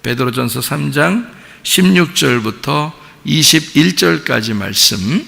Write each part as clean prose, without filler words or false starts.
베드로전서 3장 16절부터 21절까지 말씀.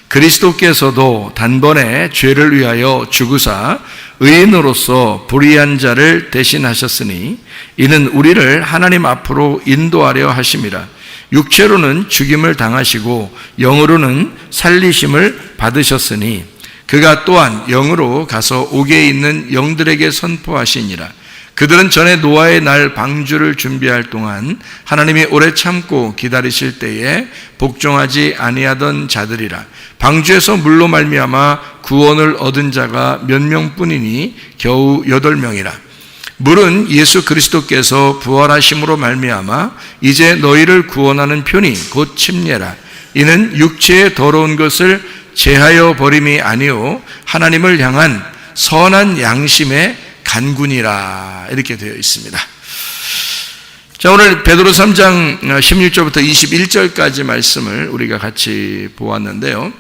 그리스도께서도 단번에 죄를 위하여 죽으사 의인으로서 불의한 자를 대신하셨으니 이는 우리를 하나님 앞으로 인도하려 하심이라. 육체로는 죽임을 당하시고 영으로는 살리심을 받으셨으니 그가 또한 영으로 가서 옥에 있는 영들에게 선포하시니라. 그들은 전에 노아의 날 방주를 준비할 동안 하나님이 오래 참고 기다리실 때에 복종하지 아니하던 자들이라. 방주에서 물로 말미암아 구원을 얻은 자가 몇 명뿐이니 겨우 8명이라. 물은 예수 그리스도께서 부활하심으로 말미암아 이제 너희를 구원하는 편이 곧 침례라. 이는 육체의 더러운 것을 제하여 버림이 아니요 하나님을 향한 선한 양심의 간군이라. 이렇게 되어 있습니다. 자, 오늘 베드로 3장 16절부터 21절까지 말씀을 우리가 같이 보았는데요.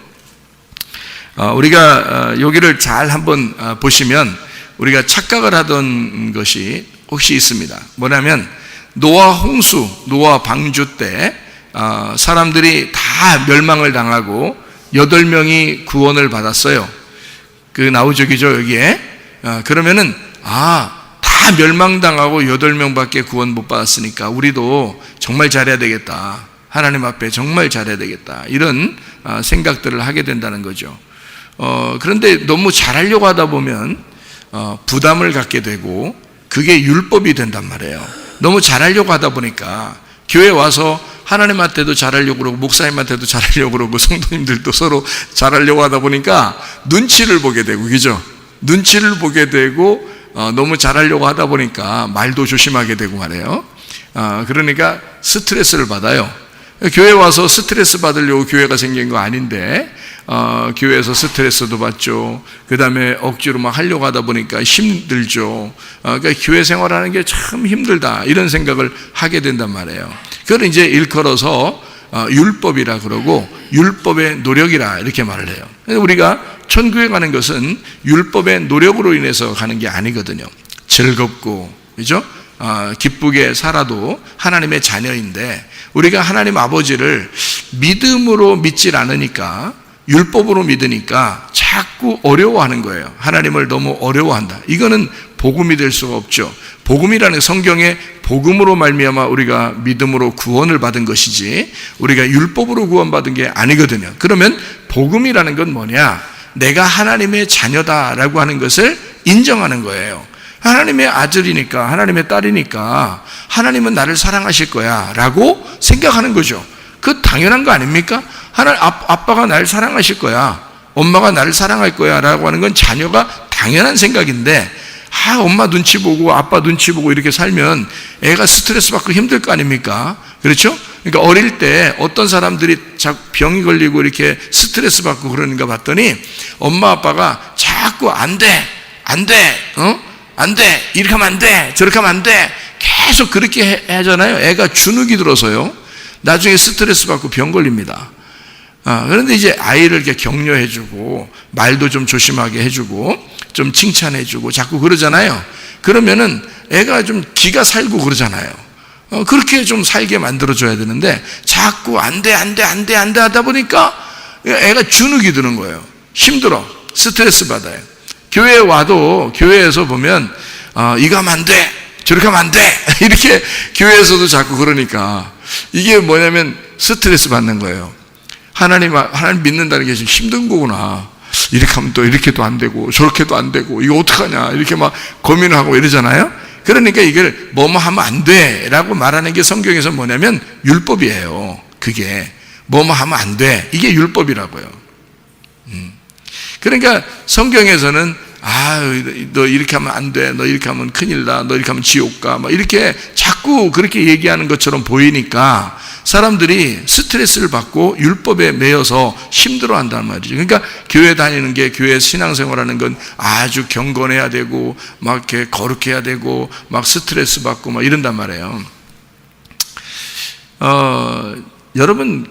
우리가 여기를 잘 한번 보시면 우리가 착각을 하던 것이 혹시 있습니다. 뭐냐면 노아 홍수, 노아 방주 때 사람들이 다 멸망을 당하고 8명이 구원을 받았어요. 그 나오죠, 그죠, 여기에. 그러면은 다 멸망당하고 8명밖에 구원 못 받았으니까 우리도 정말 잘해야 되겠다. 하나님 앞에 정말 잘해야 되겠다. 이런 생각들을 하게 된다는 거죠. 그런데 너무 잘하려고 하다 보면 부담을 갖게 되고 그게 율법이 된단 말이에요. 너무 잘하려고 하다 보니까 교회 와서 하나님한테도 잘하려고 그러고 목사님한테도 잘하려고 그러고 성도님들도 서로 잘하려고 하다 보니까 눈치를 보게 되고, 그죠? 눈치를 보게 되고 너무 잘하려고 하다 보니까 말도 조심하게 되고 말이에요. 그러니까 스트레스를 받아요. 교회 와서 스트레스 받으려고 교회가 생긴 거 아닌데 교회에서 스트레스도 받죠. 그 다음에 억지로 막 하려고 하다 보니까 힘들죠. 그러니까 교회 생활하는 게 참 힘들다 이런 생각을 하게 된단 말이에요. 그걸 이제 일컬어서 율법이라 그러고 율법의 노력이라 이렇게 말을 해요. 우리가 천국에 가는 것은 율법의 노력으로 인해서 가는 게 아니거든요. 즐겁고, 그죠? 기쁘게 살아도 하나님의 자녀인데 우리가 하나님 아버지를 믿음으로 믿질 않으니까, 율법으로 믿으니까 자꾸 어려워하는 거예요. 하나님을 너무 어려워한다. 이거는 복음이 될 수가 없죠. 복음이라는 성경에 복음으로 말미암아 우리가 믿음으로 구원을 받은 것이지 우리가 율법으로 구원받은 게 아니거든요. 그러면 복음이라는 건 뭐냐? 내가 하나님의 자녀다라고 하는 것을 인정하는 거예요. 하나님의 아들이니까, 하나님의 딸이니까 하나님은 나를 사랑하실 거야 라고 생각하는 거죠. 그 당연한 거 아닙니까? 아빠가 나를 사랑하실 거야, 엄마가 나를 사랑할 거야 라고 하는 건 자녀가 당연한 생각인데, 엄마 눈치 보고 아빠 눈치 보고 이렇게 살면 애가 스트레스 받고 힘들 거 아닙니까? 그렇죠? 그러니까 어릴 때 어떤 사람들이 병이 걸리고 이렇게 스트레스 받고 그러는가 봤더니 엄마 아빠가 자꾸 안 돼, 이렇게 하면 안 돼, 저렇게 하면 안 돼, 계속 그렇게 하잖아요. 애가 주눅이 들어서요, 나중에 스트레스 받고 병 걸립니다. 그런데 이제 아이를 이렇게 격려해주고 말도 좀 조심하게 해주고 좀 칭찬해주고 자꾸 그러잖아요. 그러면은 애가 좀 기가 살고 그러잖아요. 그렇게 좀 살게 만들어줘야 되는데 자꾸 안 돼 하다 보니까 애가 주눅이 드는 거예요. 힘들어, 스트레스 받아요. 교회에 와도 교회에서 보면 이거 하면 안 돼, 저렇게 하면 안 돼, 이렇게 교회에서도 자꾸 그러니까 이게 뭐냐면 스트레스 받는 거예요. 하나님 믿는다는 게 좀 힘든 거구나. 이렇게 하면 또 이렇게도 안 되고 저렇게도 안 되고 이거 어떡하냐 이렇게 막 고민을 하고 이러잖아요. 그러니까 이걸 뭐뭐 하면 안 돼 라고 말하는 게 성경에서 뭐냐면 율법이에요. 그게 뭐뭐 하면 안 돼, 이게 율법이라고요. 그러니까 성경에서는 너 이렇게 하면 안 돼, 너 이렇게 하면 큰일 나, 너 이렇게 하면 지옥 가, 막 이렇게 자꾸 그렇게 얘기하는 것처럼 보이니까 사람들이 스트레스를 받고 율법에 매여서 힘들어 한다는 말이죠. 그러니까 교회 다니는 게, 교회 신앙생활하는 건 아주 경건해야 되고 막 이렇게 거룩해야 되고 막 스트레스 받고 막 이런단 말이에요. 여러분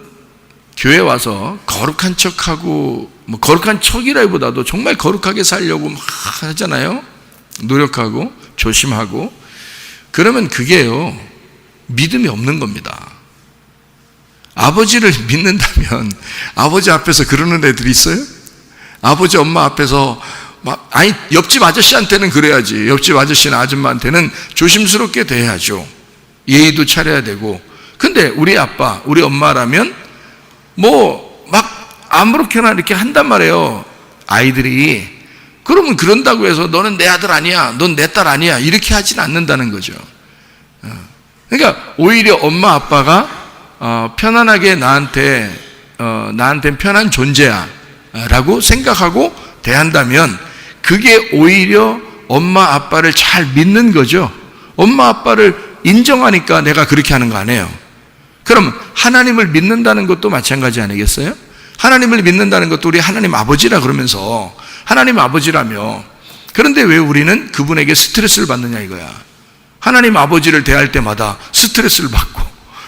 교회 와서 거룩한 척하고, 뭐 거룩한 척이라기보다도 정말 거룩하게 살려고 막 하잖아요. 노력하고 조심하고. 그러면 그게요, 믿음이 없는 겁니다. 아버지를 믿는다면 아버지 앞에서 그러는 애들이 있어요? 아버지 엄마 앞에서 아니 옆집 아저씨한테는 그래야지. 옆집 아저씨나 아줌마한테는 조심스럽게 대해야죠. 예의도 차려야 되고. 근데 우리 아빠, 우리 엄마라면 막 아무렇게나 이렇게 한단 말이에요. 아이들이. 그러면 그런다고 해서 너는 내 아들 아니야, 넌 내 딸 아니야, 이렇게 하진 않는다는 거죠. 그러니까 오히려 엄마 아빠가 편안하게 나한테 편한 존재야 라고 생각하고 대한다면 그게 오히려 엄마 아빠를 잘 믿는 거죠. 엄마 아빠를 인정하니까 내가 그렇게 하는 거 아니에요. 그럼 하나님을 믿는다는 것도 마찬가지 아니겠어요? 하나님을 믿는다는 것도 우리 하나님 아버지라 그러면서 하나님 아버지라며, 그런데 왜 우리는 그분에게 스트레스를 받느냐 이거야. 하나님 아버지를 대할 때마다 스트레스를 받고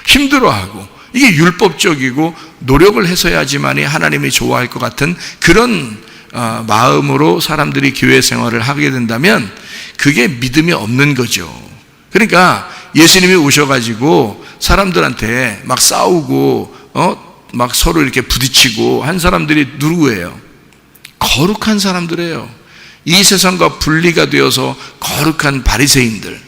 힘들어하고, 이게 율법적이고 노력을 해서야지만이 하나님이 좋아할 것 같은 그런 마음으로 사람들이 교회 생활을 하게 된다면 그게 믿음이 없는 거죠. 그러니까 예수님이 오셔가지고 사람들한테 막 싸우고 막 서로 이렇게 부딪히고 한 사람들이 누구예요? 거룩한 사람들이에요. 이 세상과 분리가 되어서 거룩한 바리새인들.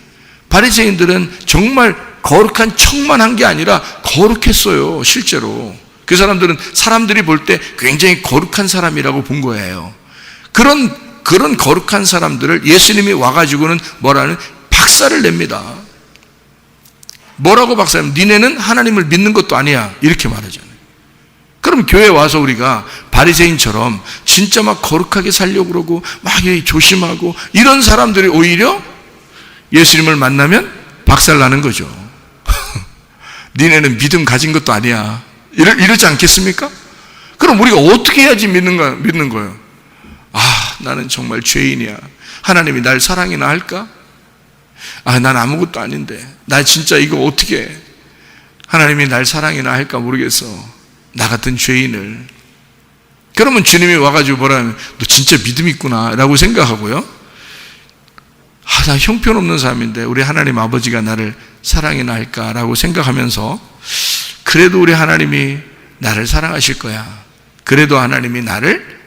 바리새인들은 정말 거룩한 척만 한 게 아니라 거룩했어요. 실제로 그 사람들은 사람들이 볼 때 굉장히 거룩한 사람이라고 본 거예요. 그런 거룩한 사람들을 예수님이 와가지고는 뭐라는 박살을 냅니다. 뭐라고 박살내면 니네는 하나님을 믿는 것도 아니야 이렇게 말하잖아요. 그럼 교회에 와서 우리가 바리새인처럼 진짜 막 거룩하게 살려고 그러고 막 조심하고 이런 사람들이 오히려 예수님을 만나면 박살나는 거죠. 니네는 믿음 가진 것도 아니야 이러지 않겠습니까? 그럼 우리가 어떻게 해야지 믿는 거예요? 나는 정말 죄인이야. 하나님이 날 사랑이나 할까? 난 아무것도 아닌데 나 진짜 이거 어떻게 해? 하나님이 날 사랑이나 할까 모르겠어. 나 같은 죄인을. 그러면 주님이 와가지고 뭐라 하면 너 진짜 믿음 있구나 라고 생각하고요, 나 형편없는 사람인데 우리 하나님 아버지가 나를 사랑이나 할까 라고 생각하면서 그래도 우리 하나님이 나를 사랑하실 거야. 그래도 하나님이 나를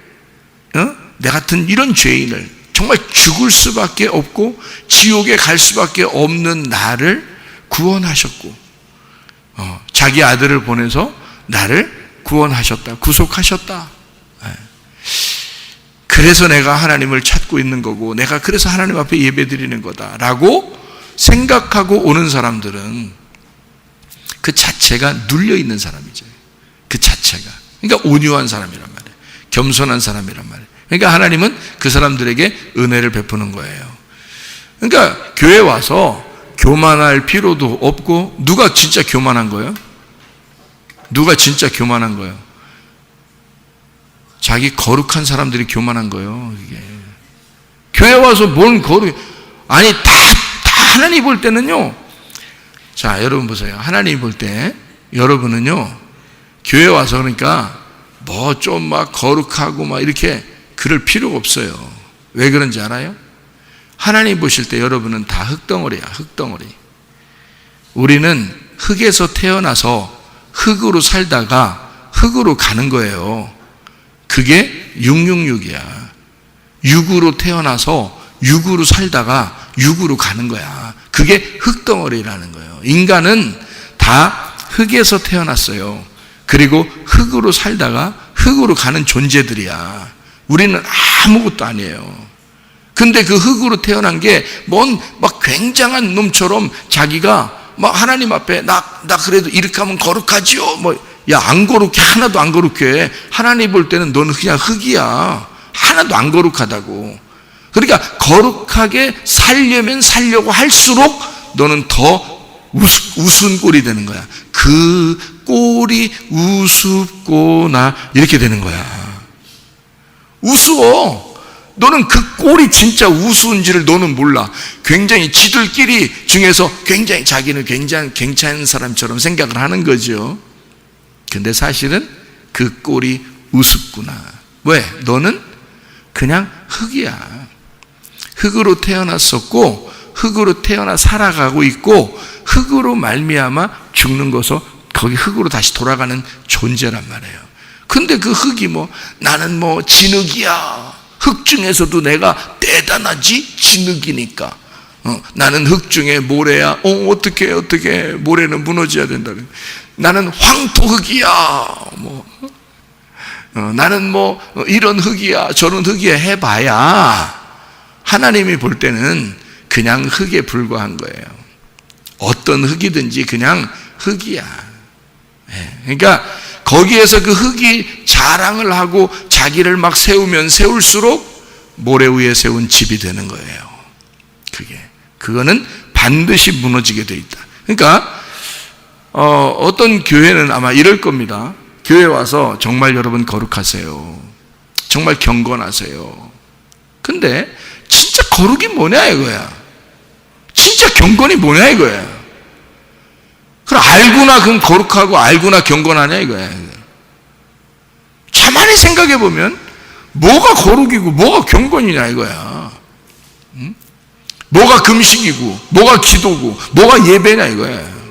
내 같은 이런 죄인을, 정말 죽을 수밖에 없고 지옥에 갈 수밖에 없는 나를 구원하셨고 자기 아들을 보내서 나를 구원하셨다, 구속하셨다. 그래서 내가 하나님을 찾고 있는 거고 내가 그래서 하나님 앞에 예배 드리는 거다라고 생각하고 오는 사람들은 그 자체가 눌려있는 사람이죠. 그 자체가. 그러니까 온유한 사람이란 말이에요. 겸손한 사람이란 말이에요. 그러니까 하나님은 그 사람들에게 은혜를 베푸는 거예요. 그러니까 교회 와서 교만할 필요도 없고, 누가 진짜 교만한 거예요? 누가 진짜 교만한 거예요? 자기 거룩한 사람들이 교만한 거예요. 이게. 교회 와서 뭔 거룩, 아니 다 하나님 볼 때는요. 자, 여러분 보세요. 하나님 볼 때 여러분은요, 교회 와서 그러니까 뭐 좀 막 거룩하고 막 이렇게 그럴 필요가 없어요. 왜 그런지 알아요? 하나님 보실 때 여러분은 다 흙덩어리야, 흙덩어리. 우리는 흙에서 태어나서 흙으로 살다가 흙으로 가는 거예요. 그게 666이야. 육으로 태어나서 육으로 살다가 육으로 가는 거야. 그게 흙덩어리라는 거예요. 인간은 다 흙에서 태어났어요. 그리고 흙으로 살다가 흙으로 가는 존재들이야. 우리는 아무것도 아니에요. 근데 그 흙으로 태어난 게 뭔 막 굉장한 놈처럼 자기가 막 하나님 앞에 나 그래도 이렇게 하면 거룩하지요. 안 거룩해. 하나도 안 거룩해. 하나님 볼 때는 너는 그냥 흙이야. 하나도 안 거룩하다고. 그러니까 거룩하게 살려면 살려고 할수록 너는 더 우스운 꼴이 되는 거야. 그 꼴이 우습구나 이렇게 되는 거야. 우스워. 너는 그 꼴이 진짜 우스운지를 너는 몰라. 굉장히 지들끼리 중에서 굉장히 자기는 굉장히 괜찮은 사람처럼 생각을 하는 거죠. 근데 사실은 그 꼴이 우습구나. 왜? 너는 그냥 흙이야. 흙으로 태어났었고 흙으로 태어나 살아가고 있고 흙으로 말미암아 죽는 것은 거기 흙으로 다시 돌아가는 존재란 말이에요. 근데 그 흙이 나는 진흙이야. 흙 중에서도 내가 대단하지? 진흙이니까. 나는 흙 중에 모래야. 어떻게 모래는 무너져야 된다. 나는 황토흙이야. 나는 이런 흙이야, 저런 흙이야 해봐야 하나님이 볼 때는 그냥 흙에 불과한 거예요. 어떤 흙이든지 그냥 흙이야. 그러니까 거기에서 그 흙이 자랑을 하고 자기를 막 세우면 세울수록 모래 위에 세운 집이 되는 거예요. 그거는 반드시 무너지게 돼 있다. 그러니까 어떤 교회는 아마 이럴 겁니다. 교회 와서 정말 여러분 거룩하세요. 정말 경건하세요. 근데 진짜 거룩이 뭐냐 이거야. 진짜 경건이 뭐냐 이거야. 그럼 알구나 그럼 거룩하고 알구나 경건하냐 이거야. 가만히 생각해 보면 뭐가 거룩이고 뭐가 경건이냐 이거야. 뭐가 금식이고 뭐가 기도고 뭐가 예배냐 이거야.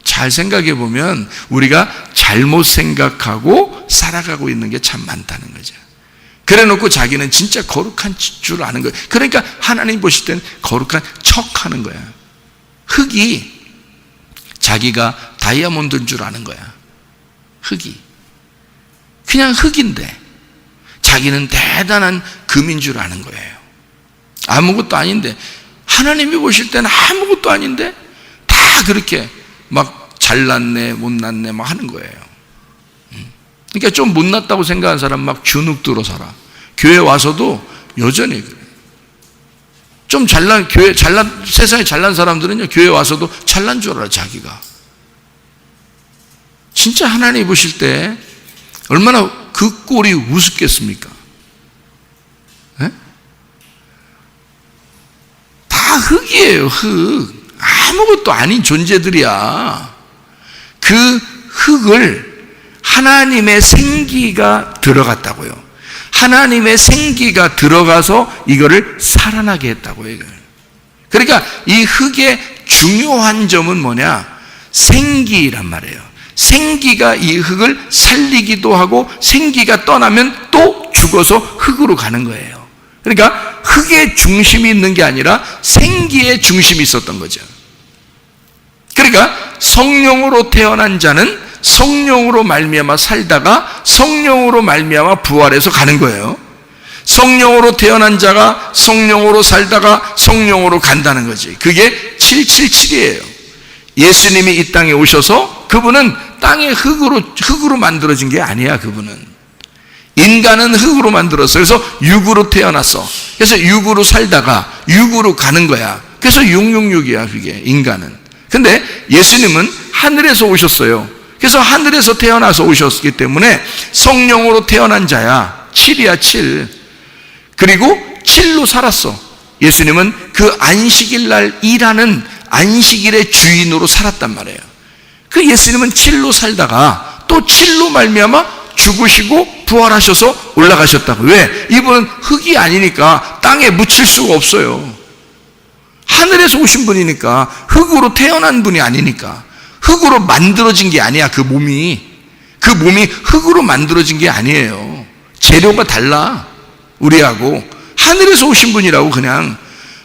잘 생각해 보면 우리가 잘못 생각하고 살아가고 있는 게 참 많다는 거죠. 그래 놓고 자기는 진짜 거룩한 줄 아는 거예요. 그러니까 하나님 보실 때는 거룩한 척 하는 거야. 흙이 자기가 다이아몬드인 줄 아는 거야. 흙이 그냥 흙인데 자기는 대단한 금인 줄 아는 거예요. 아무것도 아닌데 하나님이 보실 때는 아무것도 아닌데 다 그렇게 막 잘났네 못났네 막 하는 거예요. 그러니까 좀 못났다고 생각하는 사람 막 주눅들어 살아. 교회 와서도 여전히 그래. 좀 잘난 교회 세상에 잘난 사람들은요 교회 와서도 잘난 줄 알아. 자기가 진짜 하나님 보실 때 얼마나 그 꼴이 우습겠습니까? 네? 다 흙이에요. 흙. 아무것도 아닌 존재들이야. 그 흙을 하나님의 생기가 들어갔다고요. 하나님의 생기가 들어가서 이거를 살아나게 했다고요. 이걸. 그러니까 이 흙의 중요한 점은 뭐냐? 생기란 말이에요. 생기가 이 흙을 살리기도 하고 생기가 떠나면 또 죽어서 흙으로 가는 거예요. 그러니까 흙의 중심이 있는 게 아니라 생기의 중심이 있었던 거죠. 그러니까 성령으로 태어난 자는 성령으로 말미암아 살다가 성령으로 말미암아 부활해서 가는 거예요. 성령으로 태어난 자가 성령으로 살다가 성령으로 간다는 거지. 그게 777이에요. 예수님이 이 땅에 오셔서 그분은 땅의 흙으로 만들어진 게 아니야. 그분은 인간은 흙으로 만들었어. 그래서 육으로 태어났어. 그래서 육으로 살다가 육으로 가는 거야. 그래서 666이야 그게 인간은. 근데 예수님은 하늘에서 오셨어요. 그래서 하늘에서 태어나서 오셨기 때문에 성령으로 태어난 자야. 7이야 7. 그리고 7로 살았어. 예수님은 그 안식일 날 일하는 안식일의 주인으로 살았단 말이에요. 그 예수님은 7로 살다가 또 7로 말미암아 죽으시고 부활하셔서 올라가셨다고. 왜? 이분은 흙이 아니니까 땅에 묻힐 수가 없어요. 하늘에서 오신 분이니까 흙으로 태어난 분이 아니니까 흙으로 만들어진 게 아니야. 그 몸이 흙으로 만들어진 게 아니에요. 재료가 달라. 우리하고 하늘에서 오신 분이라고. 그냥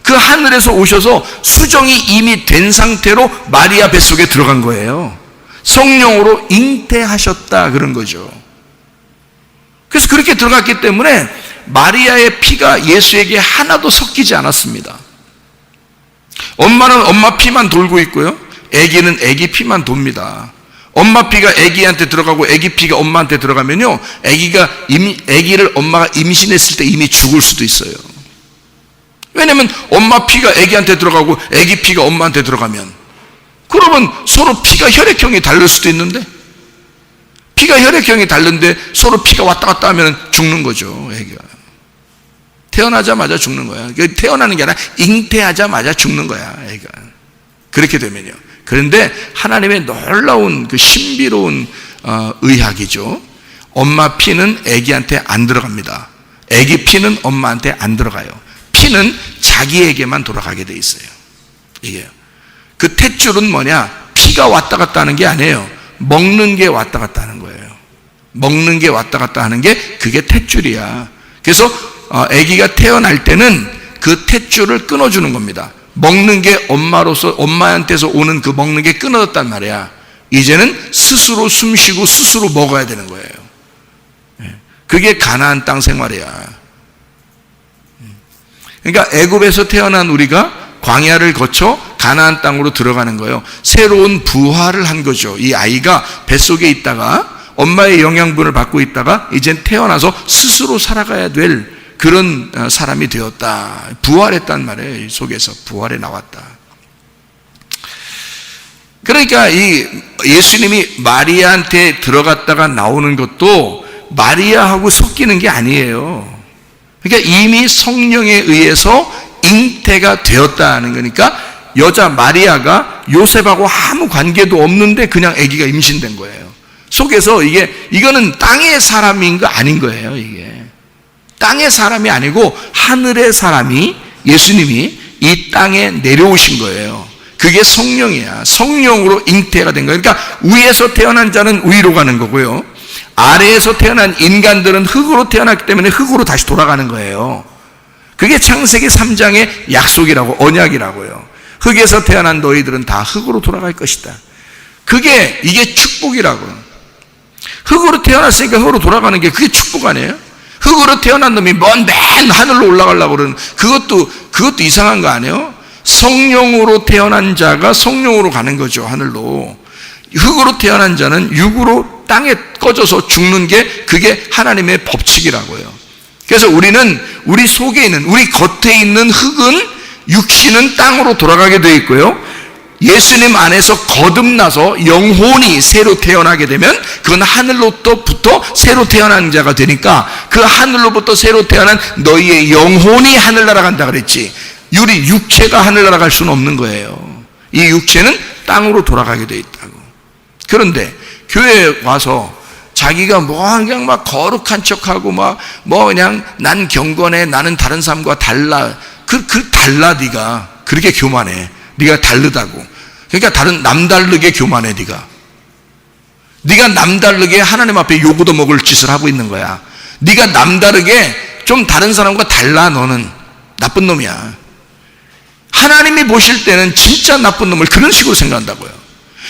그 하늘에서 오셔서 수정이 이미 된 상태로 마리아 뱃속에 들어간 거예요. 성령으로 잉태하셨다 그런 거죠. 그래서 그렇게 들어갔기 때문에 마리아의 피가 예수에게 하나도 섞이지 않았습니다. 엄마는 엄마 피만 돌고 있고요, 아기는 아기 피만 돕니다. 엄마 피가 아기한테 들어가고 아기 피가 엄마한테 들어가면요, 아기를 엄마가 임신했을 때 이미 죽을 수도 있어요. 왜냐면 엄마 피가 아기한테 들어가고 아기 피가 엄마한테 들어가면, 그러면 서로 피가 혈액형이 다를 수도 있는데, 피가 혈액형이 다른데 서로 피가 왔다 갔다 하면 죽는 거죠. 아기가 태어나자마자 죽는 거야. 태어나는 게 아니라 잉태하자마자 죽는 거야, 아기가. 그렇게 되면요. 그런데 하나님의 놀라운 그 신비로운 의학이죠. 엄마 피는 아기한테 안 들어갑니다. 아기 피는 엄마한테 안 들어가요. 피는 자기에게만 돌아가게 돼 있어요. 이게요. 그 탯줄은 뭐냐? 피가 왔다 갔다 하는 게 아니에요. 먹는 게 왔다 갔다 하는 거예요. 먹는 게 왔다 갔다 하는 게 그게 탯줄이야. 그래서 아기가 태어날 때는 그 탯줄을 끊어주는 겁니다. 먹는 게 엄마한테서 오는 그 먹는 게 끊어졌단 말이야. 이제는 스스로 숨쉬고 스스로 먹어야 되는 거예요. 그게 가나안 땅 생활이야. 그러니까 애굽에서 태어난 우리가 광야를 거쳐 가나안 땅으로 들어가는 거예요. 새로운 부활을 한 거죠. 이 아이가 뱃속에 있다가 엄마의 영양분을 받고 있다가 이젠 태어나서 스스로 살아가야 될 그런 사람이 되었다. 부활했단 말이에요. 이 속에서 부활해 나왔다. 그러니까 이 예수님이 마리아한테 들어갔다가 나오는 것도 마리아하고 섞이는 게 아니에요. 그러니까 이미 성령에 의해서 잉태가 되었다는 거니까 여자 마리아가 요셉하고 아무 관계도 없는데 그냥 아기가 임신된 거예요. 속에서 이거는 땅의 사람인 거 아닌 거예요. 이게 땅의 사람이 아니고 하늘의 사람이 예수님이 이 땅에 내려오신 거예요. 그게 성령이야. 성령으로 잉태가 된 거예요. 그러니까 위에서 태어난 자는 위로 가는 거고요. 아래에서 태어난 인간들은 흙으로 태어났기 때문에 흙으로 다시 돌아가는 거예요. 그게 창세기 3장의 약속이라고, 언약이라고요. 흙에서 태어난 너희들은 다 흙으로 돌아갈 것이다. 이게 축복이라고요. 흙으로 태어났으니까 흙으로 돌아가는 게 그게 축복 아니에요? 흙으로 태어난 놈이 먼 하늘로 올라가려고 그러는 그것도 이상한 거 아니에요? 성령으로 태어난 자가 성령으로 가는 거죠. 하늘로. 흙으로 태어난 자는 육으로 땅에 꺼져서 죽는 게 그게 하나님의 법칙이라고요. 그래서 우리 속에 있는, 우리 겉에 있는 흙은, 육신은 땅으로 돌아가게 되어 있고요. 예수님 안에서 거듭나서 영혼이 새로 태어나게 되면 그건 하늘로부터 새로 태어난 자가 되니까 그 하늘로부터 새로 태어난 너희의 영혼이 하늘 날아간다 그랬지. 우리 육체가 하늘 날아갈 수는 없는 거예요. 이 육체는 땅으로 돌아가게 되어 있다고. 그런데 교회에 와서 자기가 그냥 막 거룩한 척하고 그냥 난 경건해, 나는 다른 사람과 달라. 달라 네가. 그렇게 교만해. 네가 다르다고. 그러니까 남다르게 교만해 네가 남다르게 하나님 앞에 요구도 먹을 짓을 하고 있는 거야. 네가 남다르게 좀 다른 사람과 달라. 너는 나쁜 놈이야. 하나님이 보실 때는 진짜 나쁜 놈을 그런 식으로 생각한다고요.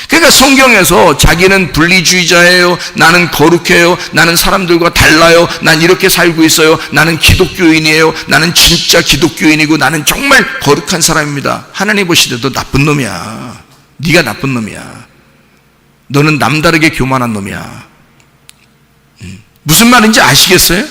그러니까 성경에서 자기는 분리주의자예요, 나는 거룩해요, 나는 사람들과 달라요, 난 이렇게 살고 있어요, 나는 기독교인이에요, 나는 진짜 기독교인이고 나는 정말 거룩한 사람입니다. 하나님 보실 때도 나쁜 놈이야. 네가 나쁜 놈이야. 너는 남다르게 교만한 놈이야. 무슨 말인지 아시겠어요?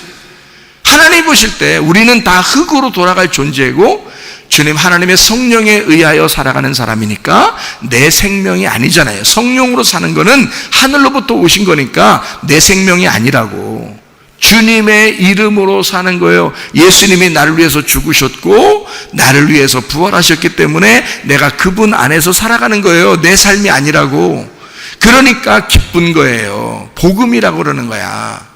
하나님 보실 때 우리는 다 흙으로 돌아갈 존재고 주님 하나님의 성령에 의하여 살아가는 사람이니까 내 생명이 아니잖아요. 성령으로 사는 거는 하늘로부터 오신 거니까 내 생명이 아니라고. 주님의 이름으로 사는 거예요. 예수님이 나를 위해서 죽으셨고 나를 위해서 부활하셨기 때문에 내가 그분 안에서 살아가는 거예요. 내 삶이 아니라고. 그러니까 기쁜 거예요. 복음이라고 그러는 거야.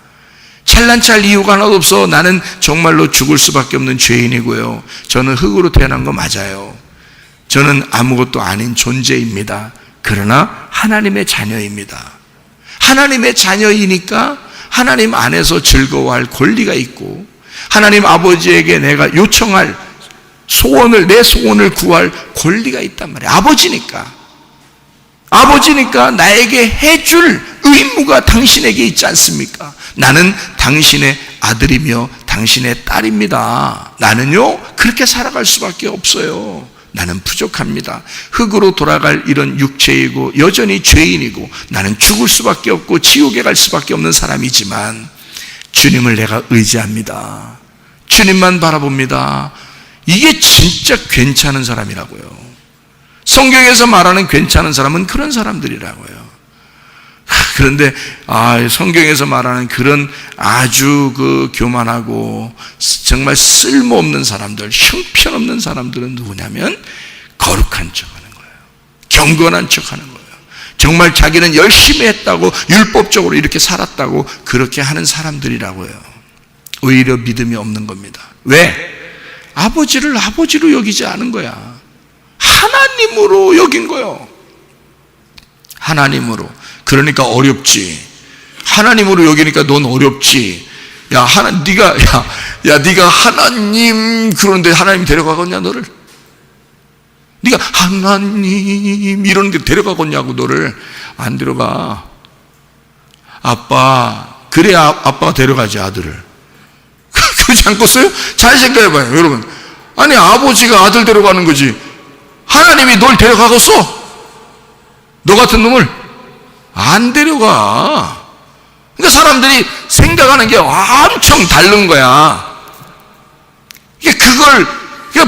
찬란치 이유가 하나도 없어. 나는 정말로 죽을 수밖에 없는 죄인이고요. 저는 흙으로 태어난 거 맞아요. 저는 아무것도 아닌 존재입니다. 그러나 하나님의 자녀입니다. 하나님의 자녀이니까 하나님 안에서 즐거워할 권리가 있고 하나님 아버지에게 내가 요청할 내 소원을 구할 권리가 있단 말이에요. 아버지니까 나에게 해줄 의무가 당신에게 있지 않습니까? 나는 당신의 아들이며 당신의 딸입니다. 나는요 그렇게 살아갈 수밖에 없어요. 나는 부족합니다. 흙으로 돌아갈 이런 육체이고 여전히 죄인이고 나는 죽을 수밖에 없고 지옥에 갈 수밖에 없는 사람이지만 주님을 내가 의지합니다. 주님만 바라봅니다. 이게 진짜 괜찮은 사람이라고요. 성경에서 말하는 괜찮은 사람은 그런 사람들이라고요. 그런데 성경에서 말하는 그런 아주 교만하고 정말 쓸모없는 사람들, 형편없는 사람들은 누구냐면 거룩한 척하는 거예요. 경건한 척하는 거예요. 정말 자기는 열심히 했다고 율법적으로 이렇게 살았다고 그렇게 하는 사람들이라고요. 오히려 믿음이 없는 겁니다. 왜? 아버지를 아버지로 여기지 않은 거야. 하나님으로 여긴 거예요. 하나님으로. 그러니까 어렵지. 하나님으로 여기니까 넌 어렵지. 네가 하나님, 그런데 하나님 데려가겠냐 너를? 네가 하나님 이러는데 데려가겠냐고. 너를 안 데려가. 아빠, 그래야 아빠가 데려가지 아들을. 그러지 않겠어요? 잘 생각해봐요 여러분. 아니 아버지가 아들 데려가는 거지 하나님이 널 데려가겠어? 너 같은 놈을 안 데려가. 그러니까 사람들이 생각하는 게 엄청 다른 거야. 그걸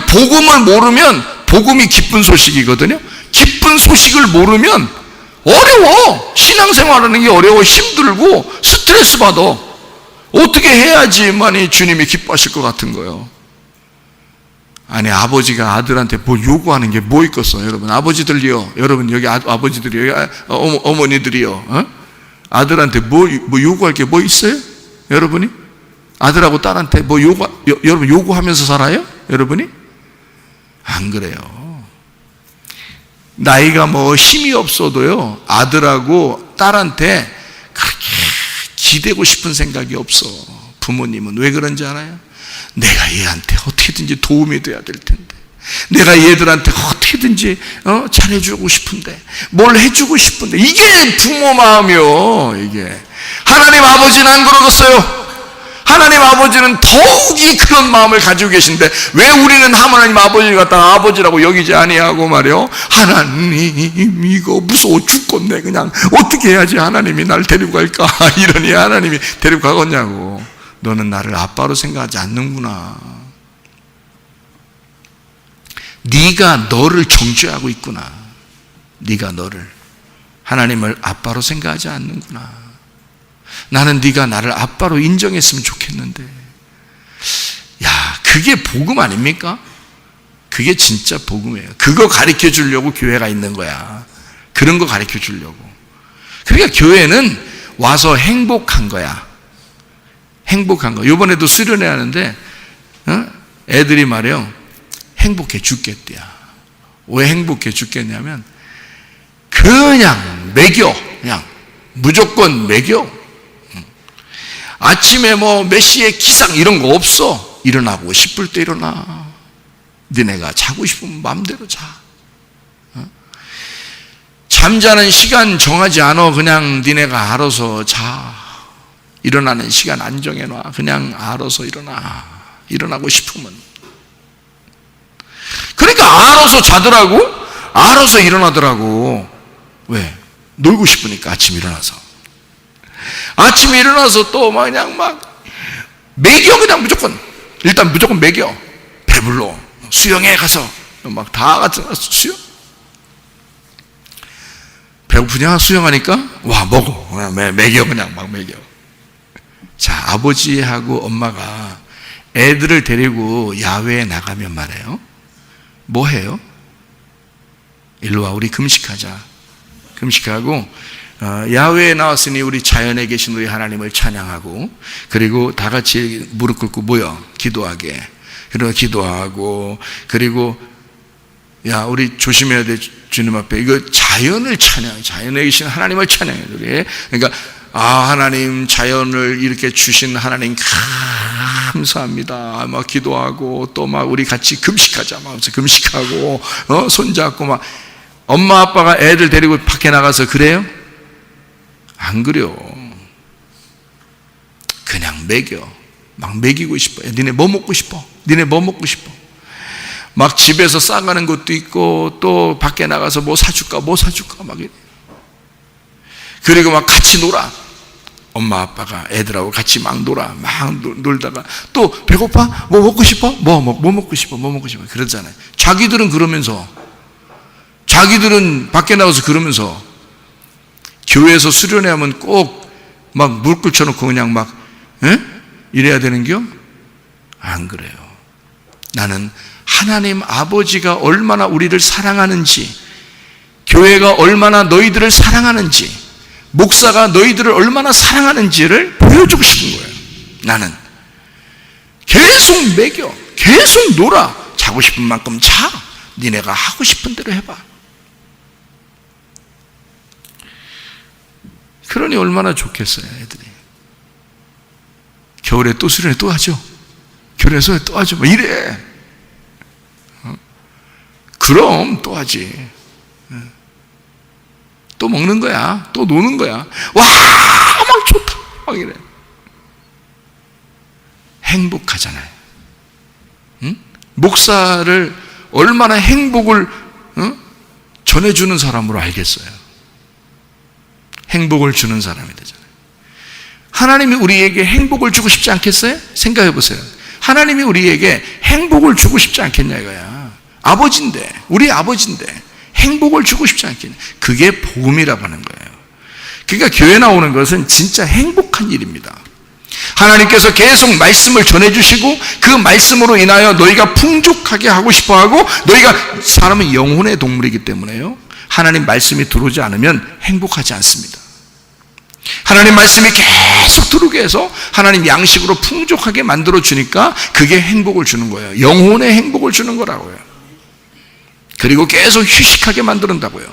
복음을 모르면, 복음이 기쁜 소식이거든요. 기쁜 소식을 모르면 어려워. 신앙생활하는 게 어려워. 힘들고 스트레스 받아. 어떻게 해야지만이 주님이 기뻐하실 것 같은 거예요. 아니 아버지가 아들한테 뭘 요구하는 게 뭐 있겠어. 여러분 아버지들이요, 여러분 여기 아버지들이요, 어머니들이요, 아들한테 뭐 요구할 게 뭐 있어요? 여러분이 아들하고 딸한테 뭐 여러분 요구하면서 살아요? 여러분이? 안 그래요. 나이가 뭐 힘이 없어도요 아들하고 딸한테 그렇게 기대고 싶은 생각이 없어. 부모님은 왜 그런지 알아요? 내가 얘한테 어떻게든지 도움이 돼야 될 텐데, 내가 얘들한테 어떻게든지 잘해주고 싶은데, 뭘 해주고 싶은데. 이게 부모 마음이요. 이게 하나님 아버지는 안 그러겠어요. 하나님 아버지는 더욱이 그런 마음을 가지고 계신데 왜 우리는 하나님 아버지를 갖다가 아버지라고 여기지 아니하고 말이요, 하나님 이거 무서워 죽겠네, 그냥 어떻게 해야지 하나님이 날 데리고 갈까 이러니 하나님이 데리고 가겠냐고. 너는 나를 아빠로 생각하지 않는구나. 네가 너를 정죄하고 있구나. 네가 너를, 하나님을 아빠로 생각하지 않는구나. 나는 네가 나를 아빠로 인정했으면 좋겠는데. 야, 그게 복음 아닙니까? 그게 진짜 복음이에요. 그거 가르쳐 주려고 교회가 있는 거야. 그런 거 가르쳐 주려고. 그러니까 교회는 와서 행복한 거야. 행복한 거. 이번에도 수련회 하는데 애들이 말이요, 행복해 죽겠대요. 왜 행복해 죽겠냐면 그냥 먹여, 그냥 무조건 먹여. 아침에 뭐 몇 시에 기상 이런 거 없어. 일어나고 싶을 때 일어나. 너네가 자고 싶으면 마음대로 자. 잠자는 시간 정하지 않아. 그냥 너네가 알아서 자. 일어나는 시간 안 정해놔. 그냥 알아서 일어나. 일어나고 싶으면. 그러니까 알아서 자더라고. 알아서 일어나더라고. 왜? 놀고 싶으니까. 아침에 일어나서. 아침에 일어나서 또 그냥 막 먹여. 그냥 무조건. 일단 무조건 먹여. 배불러. 수영에 가서 막 다 같이 수영. 배고프냐? 수영하니까 와 먹어. 그냥 먹여. 그냥 막 먹여. 자, 아버지하고 엄마가 애들을 데리고 야외에 나가면 말해요, 뭐 해요? 일로 와, 우리 금식하자. 금식하고 야외에 나왔으니 우리 자연에 계신 우리 하나님을 찬양하고, 그리고 다 같이 무릎 꿇고 모여 기도하게. 그리고 기도하고, 그리고 야, 우리 조심해야 돼. 주님 앞에 이거 자연을 찬양, 자연에 계신 하나님을 찬양해. 우리. 그러니까 하나님, 자연을 이렇게 주신 하나님 감사합니다. 막 기도하고, 또 막 우리 같이 금식하자. 막 금식하고, 손잡고 막. 엄마 아빠가 애들 데리고 밖에 나가서 그래요? 안 그래요. 그냥 먹여. 막 먹이고 싶어. 니네 뭐 먹고 싶어? 니네 뭐 먹고 싶어? 막 집에서 싸가는 것도 있고, 또 밖에 나가서 뭐 사줄까 막 이래. 그리고 막 같이 놀아. 엄마 아빠가 애들하고 같이 막 놀아. 막 놀다가 또 배고파? 뭐 먹고 싶어? 뭐 먹고 싶어? 뭐 먹고 싶어? 그러잖아요. 자기들은 그러면서, 자기들은 밖에 나가서 그러면서. 교회에서 수련회 하면 꼭 막 물 끓여놓고 그냥 막 이래야 되는겨? 안 그래요. 나는 하나님 아버지가 얼마나 우리를 사랑하는지, 교회가 얼마나 너희들을 사랑하는지, 목사가 너희들을 얼마나 사랑하는지를 보여주고 싶은 거예요. 나는 계속 먹여. 계속 놀아. 자고 싶은 만큼 자. 니네가 하고 싶은 대로 해봐. 그러니 얼마나 좋겠어요, 애들이. 겨울에 또 수련회 또 하죠. 겨울에 수련회 또 하죠. 뭐 이래. 그럼 또 하지. 또 먹는 거야. 또 노는 거야. 와, 막 좋다. 막 이래. 행복하잖아요. 응? 목사를 얼마나 행복을 전해주는 사람으로 알겠어요. 행복을 주는 사람이 되잖아요. 하나님이 우리에게 행복을 주고 싶지 않겠어요? 생각해 보세요. 하나님이 우리에게 행복을 주고 싶지 않겠냐 이거야. 아버지인데, 우리 아버지인데 행복을 주고 싶지 않겠냐. 그게 복음이라고 하는 거예요. 그러니까 교회 나오는 것은 진짜 행복한 일입니다. 하나님께서 계속 말씀을 전해주시고 그 말씀으로 인하여 너희가 풍족하게 하고 싶어하고, 너희가, 사람은 영혼의 동물이기 때문에요, 하나님 말씀이 들어오지 않으면 행복하지 않습니다. 하나님 말씀이 계속 들어오게 해서 하나님 양식으로 풍족하게 만들어주니까 그게 행복을 주는 거예요. 영혼의 행복을 주는 거라고요. 그리고 계속 휴식하게 만든다고요.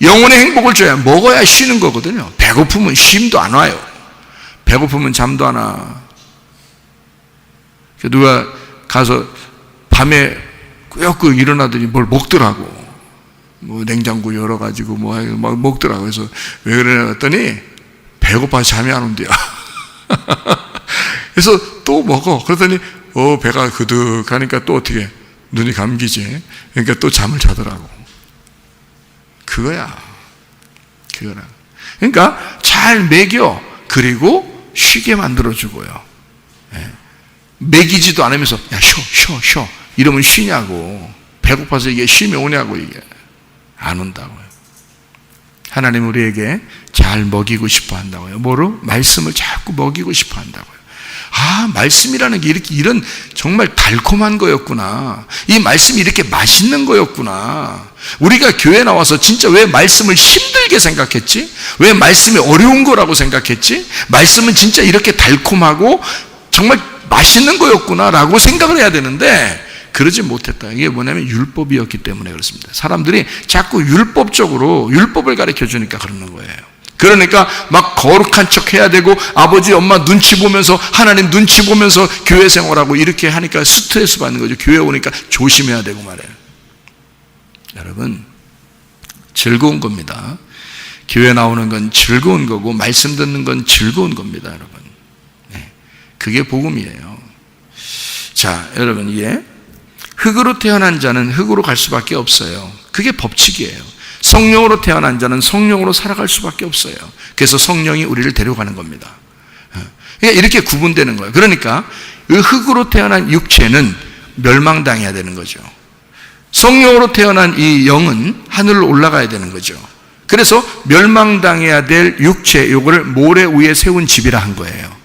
영혼의 행복을 줘야 먹어야 쉬는 거거든요. 배고프면 쉼도 안 와요. 배고프면 잠도 안 와. 누가 가서 밤에 꾸역꾸역 일어나더니 뭘 먹더라고. 뭐 냉장고 열어가지고 막 먹더라고. 그래서 왜 그러냐 했더니 배고파서 잠이 안 온대요. 그래서 또 먹어. 그러더니 배가 그득하니까 또 어떻게 눈이 감기지. 그러니까 또 잠을 자더라고. 그거야. 그러니까 잘 먹여. 그리고 쉬게 만들어주고요. 먹이지도 않으면서 야 쉬어 이러면 쉬냐고. 배고파서 이게 쉼이 오냐고. 이게 안 온다고요. 하나님 우리에게 잘 먹이고 싶어 한다고요. 뭐로? 말씀을 자꾸 먹이고 싶어 한다고요. 아, 말씀이라는 게 이런 정말 달콤한 거였구나. 이 말씀이 이렇게 맛있는 거였구나. 우리가 교회 나와서 진짜 왜 말씀을 힘들게 생각했지? 왜 말씀이 어려운 거라고 생각했지? 말씀은 진짜 이렇게 달콤하고 정말 맛있는 거였구나 라고 생각을 해야 되는데 그러지 못했다. 이게 뭐냐면 율법이었기 때문에 그렇습니다. 사람들이 자꾸 율법적으로 율법을 가르쳐 주니까 그러는 거예요. 그러니까 막 거룩한 척 해야 되고 아버지 엄마 눈치 보면서 하나님 눈치 보면서 교회 생활하고 이렇게 하니까 스트레스 받는 거죠. 교회 오니까 조심해야 되고 말이에요. 여러분, 즐거운 겁니다. 교회 나오는 건 즐거운 거고 말씀 듣는 건 즐거운 겁니다. 여러분, 그게 복음이에요. 자, 여러분, 이게 흙으로 태어난 자는 흙으로 갈 수밖에 없어요. 그게 법칙이에요. 성령으로 태어난 자는 성령으로 살아갈 수밖에 없어요. 그래서 성령이 우리를 데려가는 겁니다. 그러니까 이렇게 구분되는 거예요. 그러니까 그 흙으로 태어난 육체는 멸망당해야 되는 거죠. 성령으로 태어난 이 영은 하늘로 올라가야 되는 거죠. 그래서 멸망당해야 될 육체, 요거를 모래 위에 세운 집이라 한 거예요.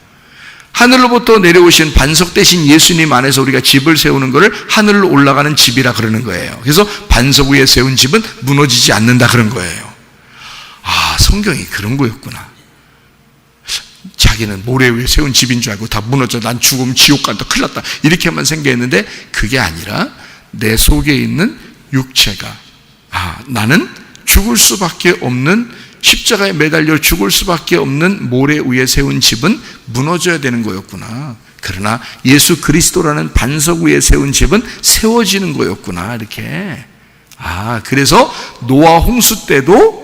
하늘로부터 내려오신 반석 대신 예수님 안에서 우리가 집을 세우는 것을 하늘로 올라가는 집이라 그러는 거예요. 그래서 반석 위에 세운 집은 무너지지 않는다 그런 거예요. 아, 성경이 그런 거였구나. 자기는 모래 위에 세운 집인 줄 알고 다 무너져, 난 죽으면 지옥 간다, 큰일 났다, 이렇게만 생각했는데 그게 아니라 내 속에 있는 육체가, 나는 죽을 수밖에 없는, 십자가에 매달려 죽을 수밖에 없는 모래 위에 세운 집은 무너져야 되는 거였구나. 그러나 예수 그리스도라는 반석 위에 세운 집은 세워지는 거였구나. 이렇게. 그래서 노아 홍수 때도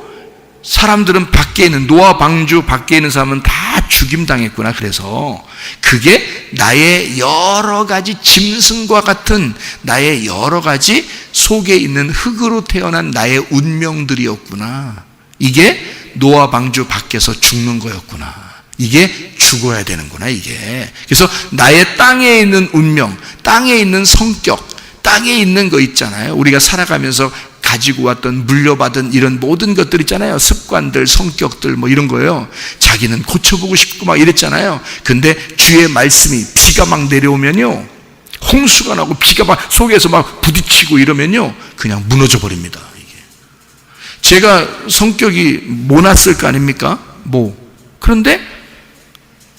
사람들은 밖에 있는, 노아 방주 밖에 있는 사람은 다 죽임당했구나. 그래서 그게 나의 여러 가지 짐승과 같은 나의 여러 가지 속에 있는 흙으로 태어난 나의 운명들이었구나. 이게 노아 방주 밖에서 죽는 거였구나. 이게 죽어야 되는구나, 이게. 그래서 나의 땅에 있는 운명, 땅에 있는 성격, 땅에 있는 거 있잖아요. 우리가 살아가면서 가지고 왔던, 물려받은 이런 모든 것들 있잖아요. 습관들, 성격들, 뭐 이런 거요. 자기는 고쳐보고 싶고 막 이랬잖아요. 근데 주의 말씀이, 비가 막 내려오면요, 홍수가 나고 비가 막 속에서 막 부딪히고 이러면요, 그냥 무너져 버립니다. 제가 성격이 모났을 거 아닙니까? 그런데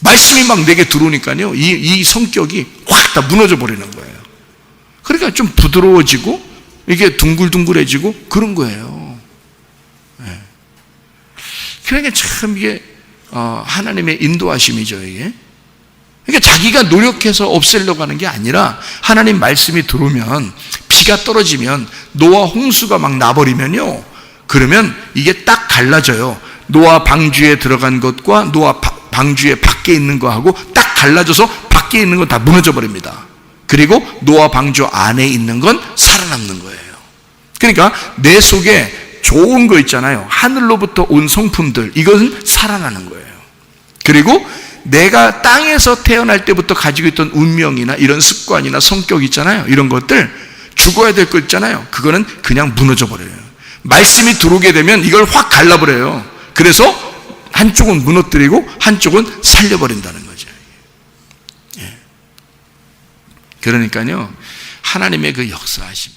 말씀이 막 내게 들어오니까요, 이 성격이 확 다 무너져 버리는 거예요. 그러니까 좀 부드러워지고 이게 둥글둥글해지고 그런 거예요. 그러니까 참 이게 하나님의 인도하심이죠, 이게. 그러니까 자기가 노력해서 없애려고 하는 게 아니라 하나님 말씀이 들어오면, 비가 떨어지면, 노아 홍수가 막 나버리면요, 그러면 이게 딱 갈라져요. 노아 방주에 들어간 것과 노아 방주에 밖에 있는 거하고 딱 갈라져서 밖에 있는 건 다 무너져 버립니다. 그리고 노아 방주 안에 있는 건 살아남는 거예요. 그러니까 내 속에 좋은 거 있잖아요. 하늘로부터 온 성품들, 이것은 살아나는 거예요. 그리고 내가 땅에서 태어날 때부터 가지고 있던 운명이나 이런 습관이나 성격 있잖아요. 이런 것들, 죽어야 될 거 있잖아요. 그거는 그냥 무너져 버려요. 말씀이 들어오게 되면 이걸 확 갈라버려요. 그래서 한쪽은 무너뜨리고 한쪽은 살려버린다는 거죠. 그러니까요, 하나님의 그 역사하심,